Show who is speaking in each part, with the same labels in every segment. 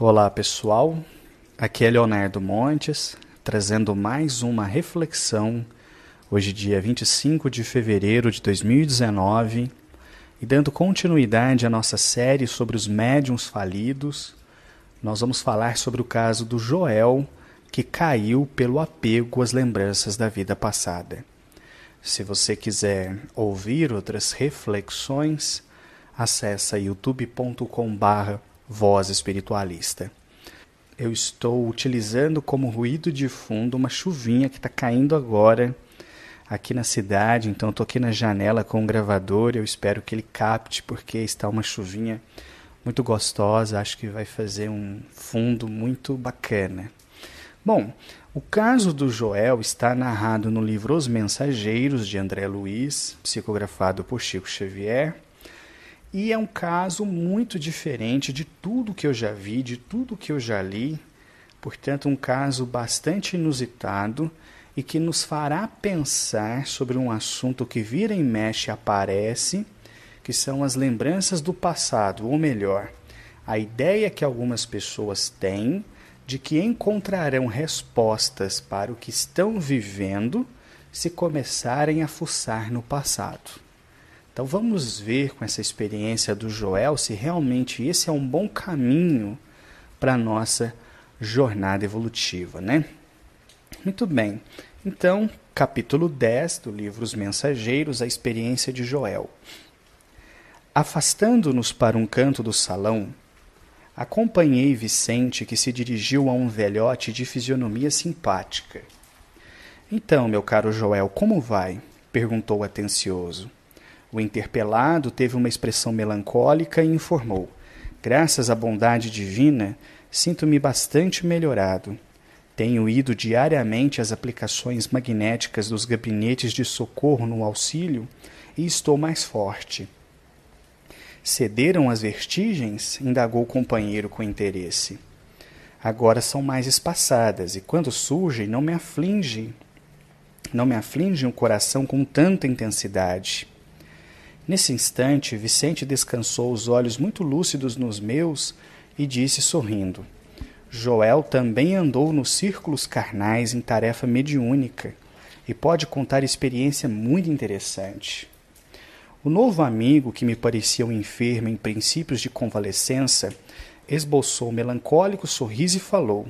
Speaker 1: Olá pessoal, aqui é Leonardo Montes, trazendo mais uma reflexão, hoje dia 25 de fevereiro de 2019, e dando continuidade à nossa série sobre os médiuns falidos. Nós vamos falar sobre o caso do Joel, que caiu pelo apego às lembranças da vida passada. Se você quiser ouvir outras reflexões, acessa youtube.com/Voz Espiritualista. Eu estou utilizando como ruído de fundo uma chuvinha que está caindo agora aqui na cidade. Então estou aqui na janela com o gravador. Eu espero que ele capte, porque está uma chuvinha muito gostosa. Acho que vai fazer um fundo muito bacana. Bom, o caso do Joel está narrado no livro Os Mensageiros, de André Luiz, psicografado por Chico Xavier. E é um caso muito diferente de tudo que eu já vi, de tudo que eu já li. Portanto, um caso bastante inusitado e que nos fará pensar sobre um assunto que vira e mexe aparece, que são as lembranças do passado, ou melhor, a ideia que algumas pessoas têm de que encontrarão respostas para o que estão vivendo se começarem a fuçar no passado. Então vamos ver com essa experiência do Joel se realmente esse é um bom caminho para a nossa jornada evolutiva, né? Muito bem. Então, capítulo 10 do livro Os Mensageiros, a experiência de Joel. Afastando-nos para um canto do salão, acompanhei Vicente, que se dirigiu a um velhote de fisionomia simpática. Então, meu caro Joel, como vai? Perguntou atencioso. O interpelado teve uma expressão melancólica e informou: graças à bondade divina, sinto-me bastante melhorado. Tenho ido diariamente às aplicações magnéticas dos gabinetes de socorro no auxílio e estou mais forte. Cederam as vertigens? Indagou o companheiro com interesse. Agora são mais espaçadas e, quando surgem, não me afligem o coração com tanta intensidade. Nesse instante, Vicente descansou os olhos muito lúcidos nos meus e disse sorrindo: Joel também andou nos círculos carnais em tarefa mediúnica e pode contar experiência muito interessante. O novo amigo, que me parecia um enfermo em princípios de convalescença, esboçou um melancólico sorriso e falou: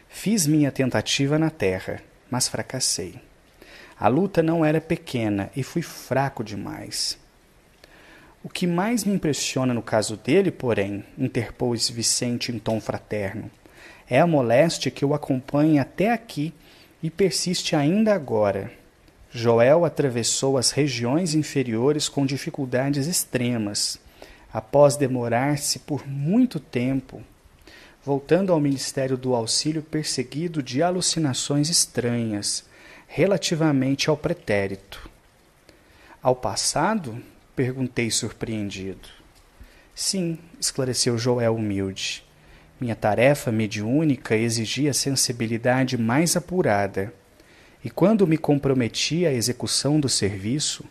Speaker 1: fiz minha tentativa na terra, mas fracassei. A luta não era pequena e fui fraco demais. O que mais me impressiona no caso dele, porém, interpôs Vicente em tom fraterno, é a moléstia que o acompanha até aqui e persiste ainda agora. Joel atravessou as regiões inferiores com dificuldades extremas, após demorar-se por muito tempo, voltando ao Ministério do Auxílio perseguido de alucinações estranhas, relativamente ao pretérito. Ao passado? Perguntei surpreendido. Sim, esclareceu Joel humilde. Minha tarefa mediúnica exigia sensibilidade mais apurada, e quando me comprometi à execução do serviço,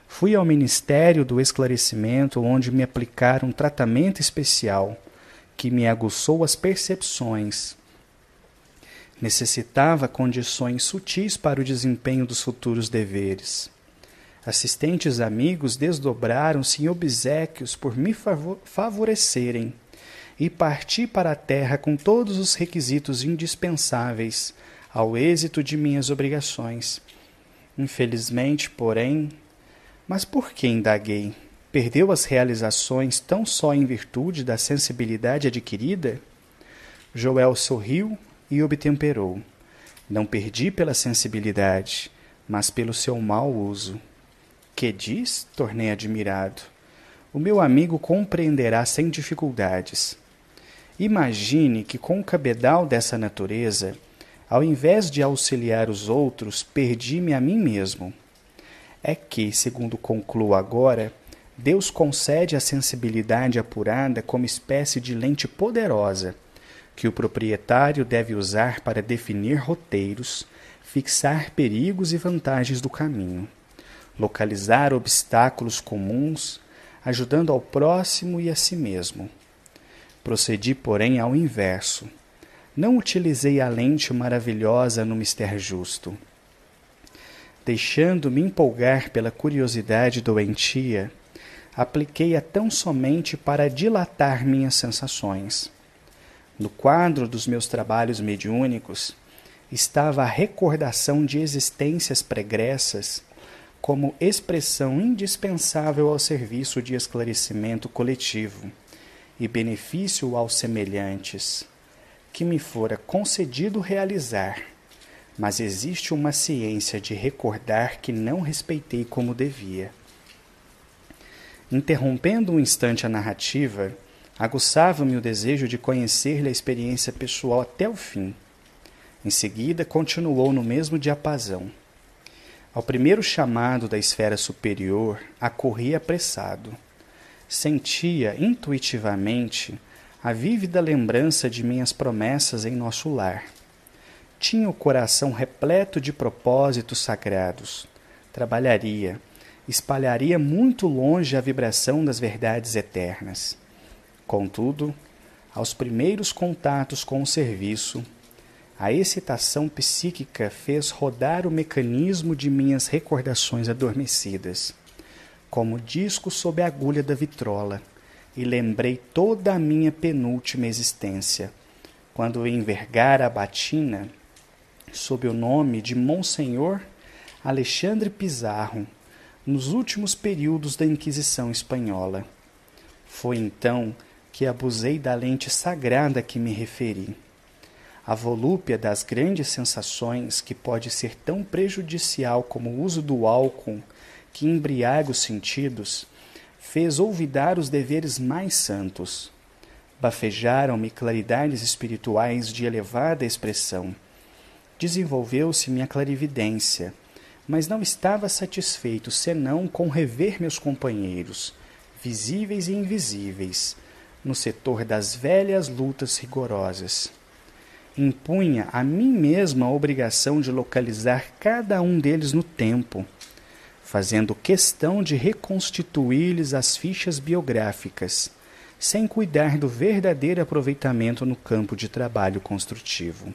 Speaker 1: fui ao Ministério do Esclarecimento, onde me aplicaram um tratamento especial que me aguçou as percepções. Necessitava condições sutis para o desempenho dos futuros deveres. Assistentes amigos desdobraram-se em obséquios por me favorecerem e parti para a terra com todos os requisitos indispensáveis ao êxito de minhas obrigações. Infelizmente, porém... Mas por que, indaguei? Perdeu as realizações tão só em virtude da sensibilidade adquirida? Joel sorriu e obtemperou. Não perdi pela sensibilidade, mas pelo seu mau uso. Que diz? Tornei admirado. O meu amigo compreenderá sem dificuldades. Imagine que com o cabedal dessa natureza, ao invés de auxiliar os outros, perdi-me a mim mesmo. É que, segundo concluo agora, Deus concede a sensibilidade apurada como espécie de lente poderosa, que o proprietário deve usar para definir roteiros, fixar perigos e vantagens do caminho, localizar obstáculos comuns, ajudando ao próximo e a si mesmo. Procedi, porém, ao inverso. Não utilizei a lente maravilhosa no mister justo. Deixando-me empolgar pela curiosidade doentia, apliquei-a tão somente para dilatar minhas sensações. No quadro dos meus trabalhos mediúnicos estava a recordação de existências pregressas como expressão indispensável ao serviço de esclarecimento coletivo e benefício aos semelhantes, que me fora concedido realizar, mas existe uma ciência de recordar que não respeitei como devia. Interrompendo um instante a narrativa, aguçava-me o desejo de conhecer-lhe a experiência pessoal até o fim. Em seguida, continuou no mesmo diapasão. Ao primeiro chamado da esfera superior, acorri apressado. Sentia intuitivamente a vívida lembrança de minhas promessas em nosso lar. Tinha o coração repleto de propósitos sagrados. Trabalharia, espalharia muito longe a vibração das verdades eternas. Contudo, aos primeiros contatos com o serviço, a excitação psíquica fez rodar o mecanismo de minhas recordações adormecidas, como disco sob a agulha da vitrola, e lembrei toda a minha penúltima existência, quando envergara a batina sob o nome de Monsenhor Alexandre Pizarro, nos últimos períodos da Inquisição Espanhola. Foi então que abusei da lente sagrada a que me referi. A volúpia das grandes sensações, que pode ser tão prejudicial como o uso do álcool, que embriaga os sentidos, fez olvidar os deveres mais santos. Bafejaram-me claridades espirituais de elevada expressão. Desenvolveu-se minha clarividência, mas não estava satisfeito senão com rever meus companheiros, visíveis e invisíveis, no setor das velhas lutas rigorosas. Impunha a mim mesma a obrigação de localizar cada um deles no tempo, fazendo questão de reconstituir-lhes as fichas biográficas, sem cuidar do verdadeiro aproveitamento no campo de trabalho construtivo.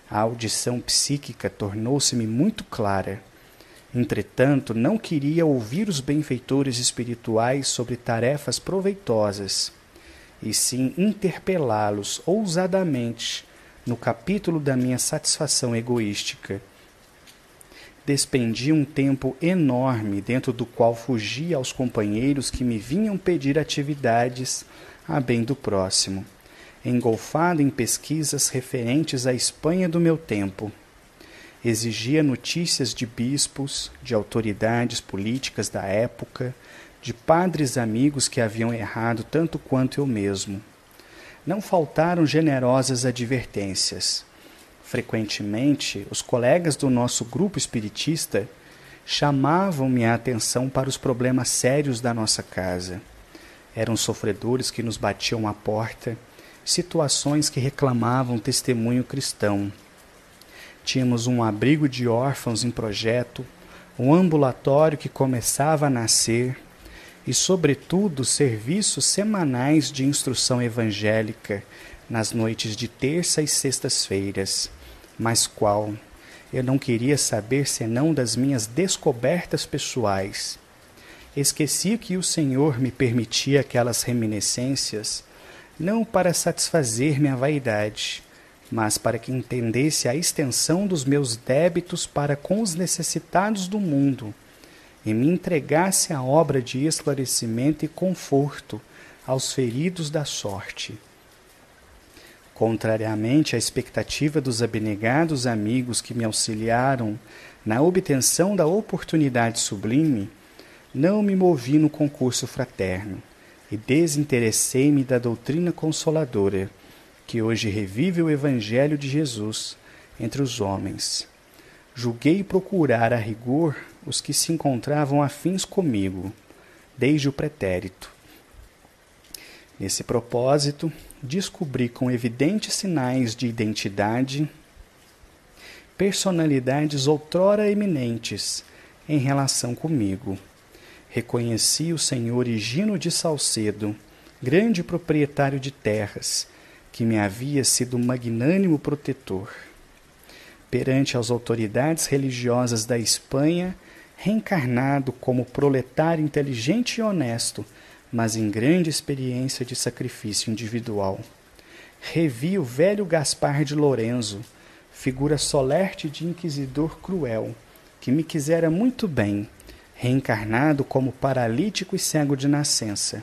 Speaker 1: A audição psíquica tornou-se-me muito clara. Entretanto, não queria ouvir os benfeitores espirituais sobre tarefas proveitosas, e sim interpelá-los ousadamente no capítulo da minha satisfação egoística. Despendi um tempo enorme dentro do qual fugia aos companheiros que me vinham pedir atividades a bem do próximo, engolfado em pesquisas referentes à Espanha do meu tempo. Exigia notícias de bispos, de autoridades políticas da época, de padres amigos que haviam errado tanto quanto eu mesmo. Não faltaram generosas advertências. Frequentemente, os colegas do nosso grupo espiritista chamavam-me a atenção para os problemas sérios da nossa casa. Eram sofredores que nos batiam à porta, situações que reclamavam testemunho cristão. Tínhamos um abrigo de órfãos em projeto, um ambulatório que começava a nascer e, sobretudo, serviços semanais de instrução evangélica nas noites de terça e sextas-feiras, mas qual? Eu não queria saber senão das minhas descobertas pessoais. Esqueci que o Senhor me permitia aquelas reminiscências, não para satisfazer minha vaidade, mas para que entendesse a extensão dos meus débitos para com os necessitados do mundo e me entregasse a obra de esclarecimento e conforto aos feridos da sorte. Contrariamente à expectativa dos abnegados amigos que me auxiliaram na obtenção da oportunidade sublime, não me movi no concurso fraterno e desinteressei-me da doutrina consoladora, que hoje revive o Evangelho de Jesus entre os homens. Julguei procurar a rigor os que se encontravam afins comigo, desde o pretérito. Nesse propósito, descobri com evidentes sinais de identidade personalidades outrora eminentes em relação comigo. Reconheci o senhor Higino de Salcedo, grande proprietário de terras, que me havia sido magnânimo protetor. Perante as autoridades religiosas da Espanha, reencarnado como proletário inteligente e honesto, mas em grande experiência de sacrifício individual. Revi o velho Gaspar de Lorenzo, figura solerte de inquisidor cruel, que me quisera muito bem, reencarnado como paralítico e cego de nascença.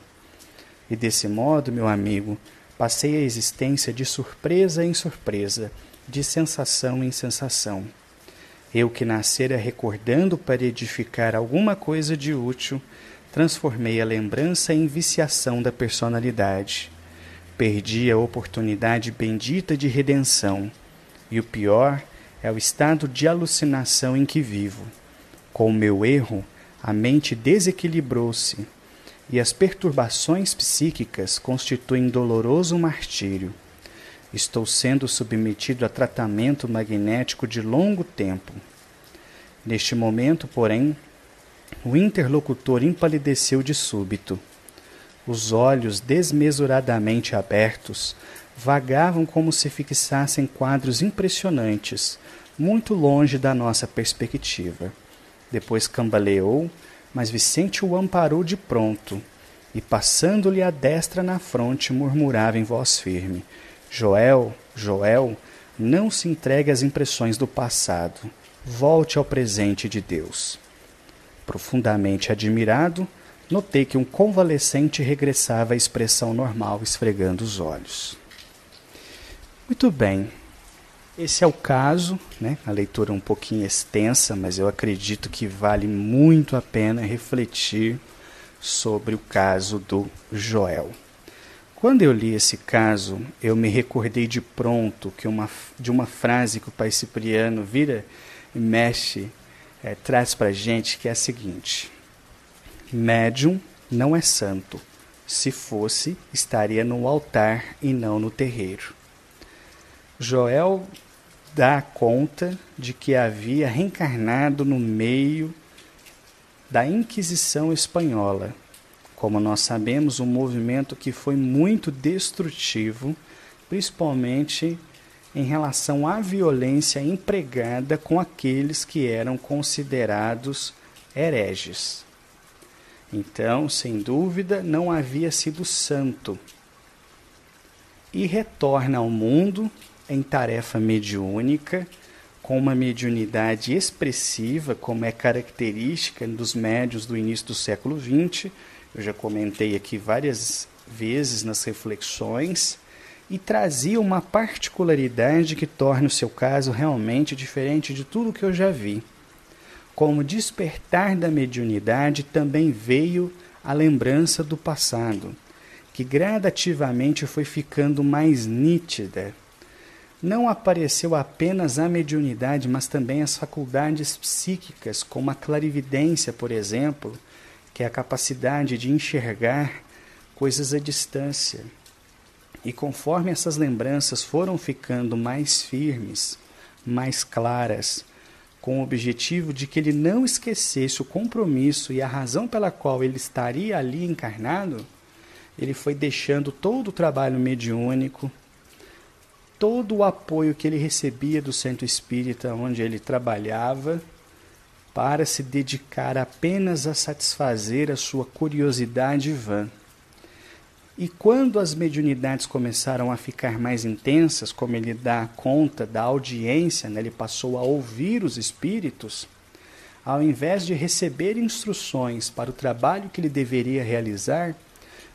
Speaker 1: E desse modo, meu amigo, passei a existência de surpresa em surpresa, de sensação em sensação. Eu que nascera recordando para edificar alguma coisa de útil, transformei a lembrança em viciação da personalidade. Perdi a oportunidade bendita de redenção. E o pior é o estado de alucinação em que vivo. Com o meu erro, a mente desequilibrou-se, e as perturbações psíquicas constituem doloroso martírio. Estou sendo submetido a tratamento magnético de longo tempo. Neste momento, porém, o interlocutor empalideceu de súbito. Os olhos desmesuradamente abertos vagavam como se fixassem quadros impressionantes, muito longe da nossa perspectiva. Depois cambaleou, mas Vicente o amparou de pronto, e passando-lhe a destra na fronte, murmurava em voz firme: Joel, Joel, não se entregue às impressões do passado. Volte ao presente de Deus. Profundamente admirado, notei que um convalescente regressava à expressão normal, esfregando os olhos. Muito bem. Esse é o caso, né? A leitura é um pouquinho extensa, mas eu acredito que vale muito a pena refletir sobre o caso do Joel. Quando eu li esse caso, eu me recordei de pronto de uma frase que o Pai Cipriano vira e mexe, traz para a gente, que é a seguinte: médium não é santo. Se fosse, estaria no altar e não no terreiro. Joel dá conta de que havia reencarnado no meio da Inquisição Espanhola. Como nós sabemos, um movimento que foi muito destrutivo, principalmente em relação à violência empregada com aqueles que eram considerados hereges. Então, sem dúvida, não havia sido santo. E retorna ao mundo em tarefa mediúnica, com uma mediunidade expressiva, como é característica dos médiuns do início do século XX. Eu já comentei aqui várias vezes nas reflexões, e trazia uma particularidade que torna o seu caso realmente diferente de tudo que eu já vi. Como despertar da mediunidade também veio a lembrança do passado, que gradativamente foi ficando mais nítida. Não apareceu apenas a mediunidade, mas também as faculdades psíquicas, como a clarividência, por exemplo, que é a capacidade de enxergar coisas à distância. E conforme essas lembranças foram ficando mais firmes, mais claras, com o objetivo de que ele não esquecesse o compromisso e a razão pela qual ele estaria ali encarnado, ele foi deixando todo o trabalho mediúnico, todo o apoio que ele recebia do centro espírita onde ele trabalhava, para se dedicar apenas a satisfazer a sua curiosidade vã. E quando as mediunidades começaram a ficar mais intensas, como ele dá conta da audiência, né, ele passou a ouvir os espíritos, ao invés de receber instruções para o trabalho que ele deveria realizar,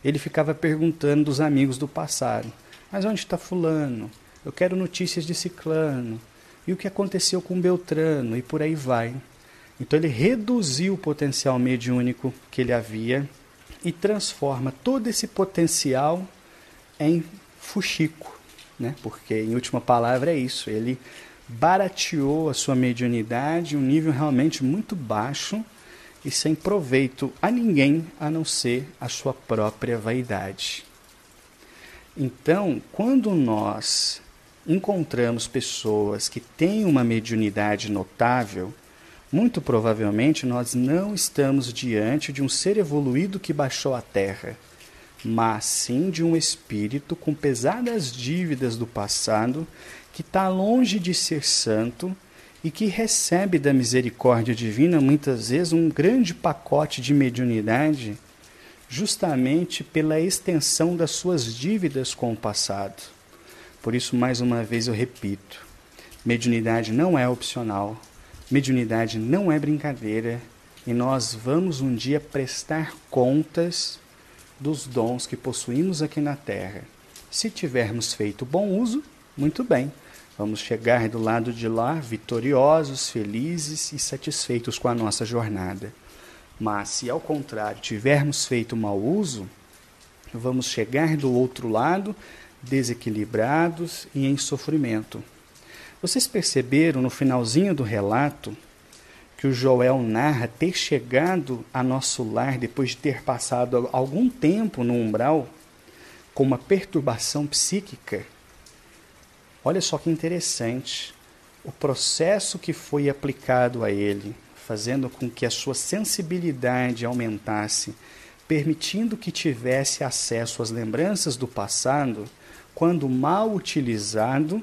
Speaker 1: ele ficava perguntando dos amigos do passado: mas onde está fulano? Eu quero notícias de ciclano. E o que aconteceu com Beltrano? E por aí vai. Então ele reduziu o potencial mediúnico que ele havia e transforma todo esse potencial em fuxico, né? Porque, em última palavra, é isso. Ele barateou a sua mediunidade em um nível realmente muito baixo e sem proveito a ninguém, a não ser a sua própria vaidade. Então, quando nós encontramos pessoas que têm uma mediunidade notável, muito provavelmente nós não estamos diante de um ser evoluído que baixou à Terra, mas sim de um espírito com pesadas dívidas do passado, que está longe de ser santo e que recebe da misericórdia divina muitas vezes um grande pacote de mediunidade, justamente pela extensão das suas dívidas com o passado. Por isso, mais uma vez eu repito, mediunidade não é opcional, mediunidade não é brincadeira, e nós vamos um dia prestar contas dos dons que possuímos aqui na Terra. Se tivermos feito bom uso, muito bem, vamos chegar do lado de lá vitoriosos, felizes e satisfeitos com a nossa jornada. Mas se ao contrário tivermos feito mau uso, vamos chegar do outro lado desequilibrados e em sofrimento. Vocês perceberam no finalzinho do relato que o Joel narra ter chegado a nosso lar depois de ter passado algum tempo no umbral com uma perturbação psíquica? Olha só que interessante, o processo que foi aplicado a ele, fazendo com que a sua sensibilidade aumentasse, permitindo que tivesse acesso às lembranças do passado, quando mal utilizado,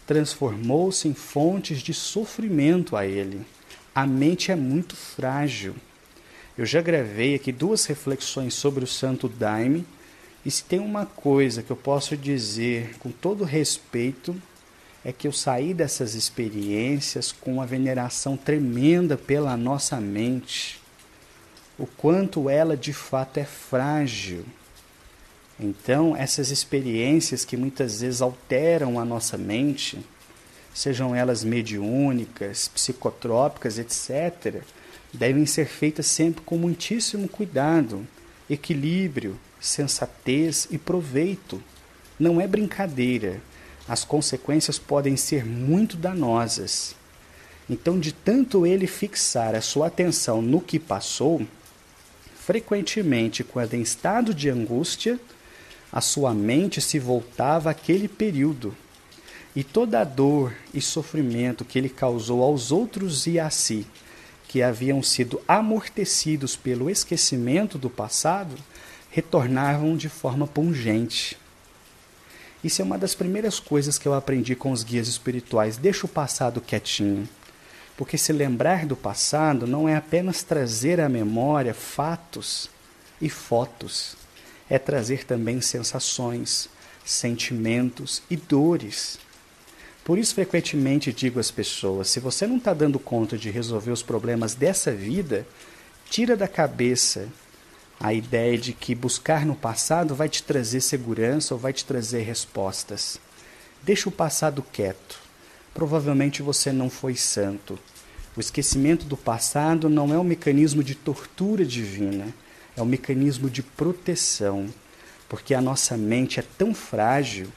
Speaker 1: transformou-se em fontes de sofrimento a ele. A mente é muito frágil. Eu já gravei aqui 2 reflexões sobre o Santo Daime, e se tem uma coisa que eu posso dizer com todo respeito, é que eu saí dessas experiências com uma veneração tremenda pela nossa mente, o quanto ela de fato é frágil. Então, essas experiências que muitas vezes alteram a nossa mente, sejam elas mediúnicas, psicotrópicas, etc., devem ser feitas sempre com muitíssimo cuidado, equilíbrio, sensatez e proveito. Não é brincadeira. As consequências podem ser muito danosas. Então, de tanto ele fixar a sua atenção no que passou, frequentemente, quando em estado de angústia, a sua mente se voltava àquele período. E toda a dor e sofrimento que ele causou aos outros e a si, que haviam sido amortecidos pelo esquecimento do passado, retornavam de forma pungente. Isso é uma das primeiras coisas que eu aprendi com os guias espirituais. Deixa o passado quietinho. Porque se lembrar do passado não é apenas trazer à memória fatos e fotos. É trazer também sensações, sentimentos e dores. Por isso, frequentemente digo às pessoas, se você não está dando conta de resolver os problemas dessa vida, tira da cabeça a ideia de que buscar no passado vai te trazer segurança ou vai te trazer respostas. Deixa o passado quieto. Provavelmente você não foi santo. O esquecimento do passado não é um mecanismo de tortura divina, é um mecanismo de proteção, porque a nossa mente é tão frágil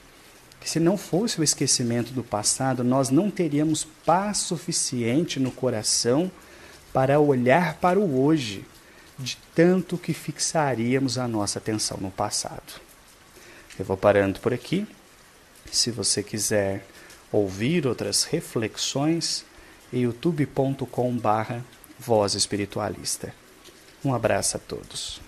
Speaker 1: que se não fosse o esquecimento do passado, nós não teríamos paz suficiente no coração para olhar para o hoje, de tanto que fixaríamos a nossa atenção no passado. Eu vou parando por aqui. Se você quiser ouvir outras reflexões, youtube.com/Voz Espiritualista. Um abraço a todos.